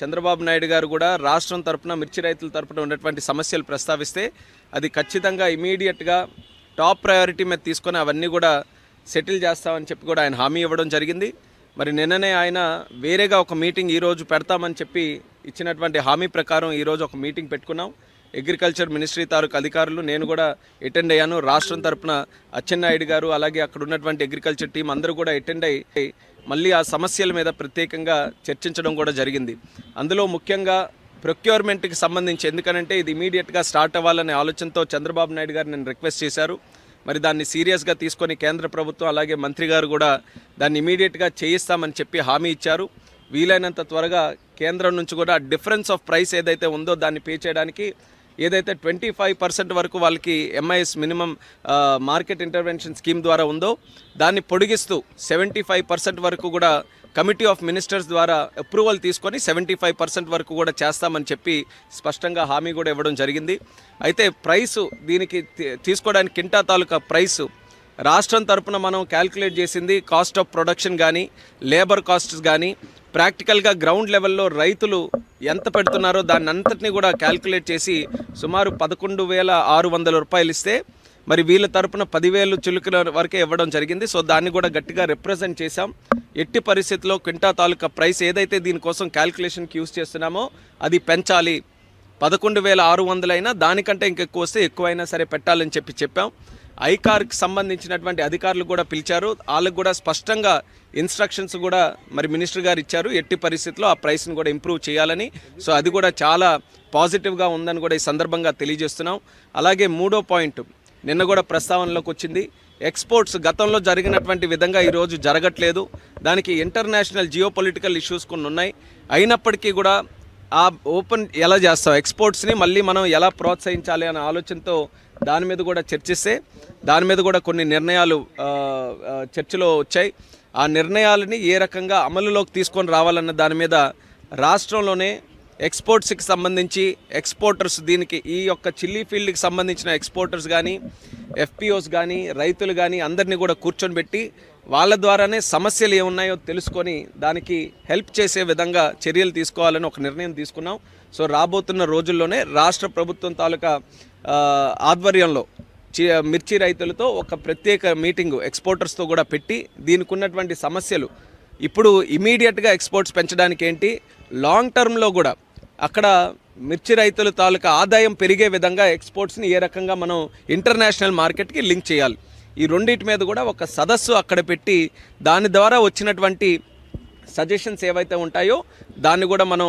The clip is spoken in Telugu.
చంద్రబాబు నాయుడు గారు కూడా రాష్ట్రం తరపున మిర్చి రైతుల తరపున ఉన్నటువంటి సమస్యలు ప్రస్తావిస్తే అది ఖచ్చితంగా ఇమీడియట్గా టాప్ ప్రయారిటీ మీద తీసుకొని అవన్నీ కూడా సెటిల్ చేస్తామని చెప్పి కూడా ఆయన హామీ ఇవ్వడం జరిగింది. మరి నిన్ననే ఆయన వేరేగా ఒక మీటింగ్ ఈరోజు పెడతామని చెప్పి ఇచ్చినటువంటి హామీ ప్రకారం ఈరోజు ఒక మీటింగ్ పెట్టుకున్నాం. అగ్రికల్చర్ మినిస్ట్రీ తాలూకు అధికారులు నేను కూడా అటెండ్ అయ్యాను. రాష్ట్రం తరపున అచ్చెన్నాయుడు గారు అలాగే అక్కడ ఉన్నటువంటి అగ్రికల్చర్ టీం అందరూ కూడా అటెండ్ అయ్యి మళ్ళీ ఆ సమస్యల మీద ప్రత్యేకంగా చర్చించడం కూడా జరిగింది. అందులో ముఖ్యంగా ప్రొక్యూర్మెంట్కి సంబంధించి, ఎందుకనంటే ఇది ఇమీడియట్గా స్టార్ట్ అవ్వాలనే ఆలోచనతో చంద్రబాబు నాయుడు గారు నేను రిక్వెస్ట్ చేశారు. మరి దాన్ని సీరియస్గా తీసుకొని కేంద్ర ప్రభుత్వం అలాగే మంత్రి గారు కూడా దాన్ని ఇమీడియట్గా చేయిస్తామని చెప్పి హామీ ఇచ్చారు. వీలైనంత త్వరగా కేంద్రం నుంచి కూడా డిఫరెన్స్ ఆఫ్ ప్రైస్ ఏదైతే ఉందో దాన్ని పే చేయడానికి ఏదైతే 25% వరకు వాళ్ళకి MIS minimum market intervention scheme ద్వారా ఉందో దాన్ని పొడిగిస్తూ 75% వరకు కూడా కమిటీ ఆఫ్ మినిస్టర్స్ ద్వారా అప్రూవల్ తీసుకొని 75% వరకు కూడా చేస్తామని చెప్పి స్పష్టంగా హామీ కూడా ఇవ్వడం జరిగింది. అయితే ప్రైసు దీనికి తీసుకోవడానికి కింటా తాలూకా ప్రైసు రాష్ట్రం తరపున మనం క్యాల్కులేట్ చేసింది కాస్ట్ ఆఫ్ ప్రొడక్షన్ కానీ లేబర్ కాస్ట్స్ కానీ ప్రాక్టికల్గా గ్రౌండ్ లెవెల్లో రైతులు ఎంత పెడుతున్నారో దాన్ని అంతటినీ కూడా క్యాల్కులేట్ చేసి సుమారు 11,600 రూపాయలు ఇస్తే మరి వీళ్ళ తరపున 10,000 చిలుకల వరకే ఇవ్వడం జరిగింది. సో దాన్ని కూడా గట్టిగా రిప్రజెంట్ చేశాం. ఎట్టి పరిస్థితుల్లో క్వింటా తాలూకా ప్రైస్ ఏదైతే దీనికోసం క్యాల్కులేషన్కి యూజ్ చేస్తున్నామో అది పెంచాలి. 11,600 అయినా దానికంటే ఇంకెక్కువ వస్తే ఎక్కువైనా సరే పెట్టాలని చెప్పాం. ఐకార్కి సంబంధించినటువంటి అధికారులు కూడా పిలిచారు. వాళ్ళకు కూడా స్పష్టంగా ఇన్స్ట్రక్షన్స్ కూడా మరి మినిస్టర్ గారు ఇచ్చారు. ఎట్టి పరిస్థితుల్లో ఆ ప్రైస్ని కూడా ఇంప్రూవ్ చేయాలని. సో అది కూడా చాలా పాజిటివ్గా ఉందని కూడా ఈ సందర్భంగా తెలియజేస్తున్నాం. అలాగే మూడో పాయింట్ నిన్న కూడా ప్రస్తావనలోకి వచ్చింది. ఎక్స్పోర్ట్స్ గతంలో జరిగినటువంటి విధంగా ఈరోజు జరగట్లేదు. దానికి ఇంటర్నేషనల్ జియోపొలిటికల్ ఇష్యూస్ కొన్ని ఉన్నాయి. అయినప్పటికీ కూడా ఆ ఓపెన్ ఎలా చేస్తాం, ఎక్స్పోర్ట్స్ని మళ్ళీ మనం ఎలా ప్రోత్సహించాలి అనే ఆలోచనతో దాని మీద కూడా చర్చిస్తే దాని మీద కూడా కొన్ని నిర్ణయాలు చర్చలో వచ్చాయి. ఆ నిర్ణయాలని ఏ రకంగా అమలులోకి తీసుకొని రావాలన్న దాని మీద రాష్ట్రంలోనే ఎక్స్పోర్ట్స్కి సంబంధించి ఎక్స్పోర్టర్స్, దీనికి ఈ యొక్క చిల్లీ ఫీల్డ్కి సంబంధించిన ఎక్స్పోర్టర్స్ కానీ FPOs కానీ రైతులు కానీ అందరినీ కూడా కూర్చొని పెట్టి వాళ్ళ ద్వారానే సమస్యలు ఏమున్నాయో తెలుసుకొని దానికి హెల్ప్ చేసే విధంగా చర్యలు తీసుకోవాలని ఒక నిర్ణయం తీసుకున్నాం. సో రాబోతున్న రోజుల్లోనే రాష్ట్ర ప్రభుత్వం తాలూకా ఆధ్వర్యంలో మిర్చి రైతులతో ఒక ప్రత్యేక మీటింగు ఎక్స్పోర్టర్స్తో కూడా పెట్టి దీనికి ఉన్నటువంటి సమస్యలు ఇప్పుడు ఇమీడియట్గా ఎక్స్పోర్ట్స్ పెంచడానికి ఏంటి, లాంగ్ టర్మ్లో కూడా అక్కడ మిర్చి రైతుల తాలూకా ఆదాయం పెరిగే విధంగా ఎక్స్పోర్ట్స్ని ఏ రకంగా మనం ఇంటర్నేషనల్ మార్కెట్కి లింక్ చేయాలి, ఈ రెండింటి మీద కూడా ఒక సదస్సు అక్కడ పెట్టి దాని ద్వారా వచ్చినటువంటి సజెషన్స్ ఏవైతే ఉంటాయో దాన్ని కూడా మనం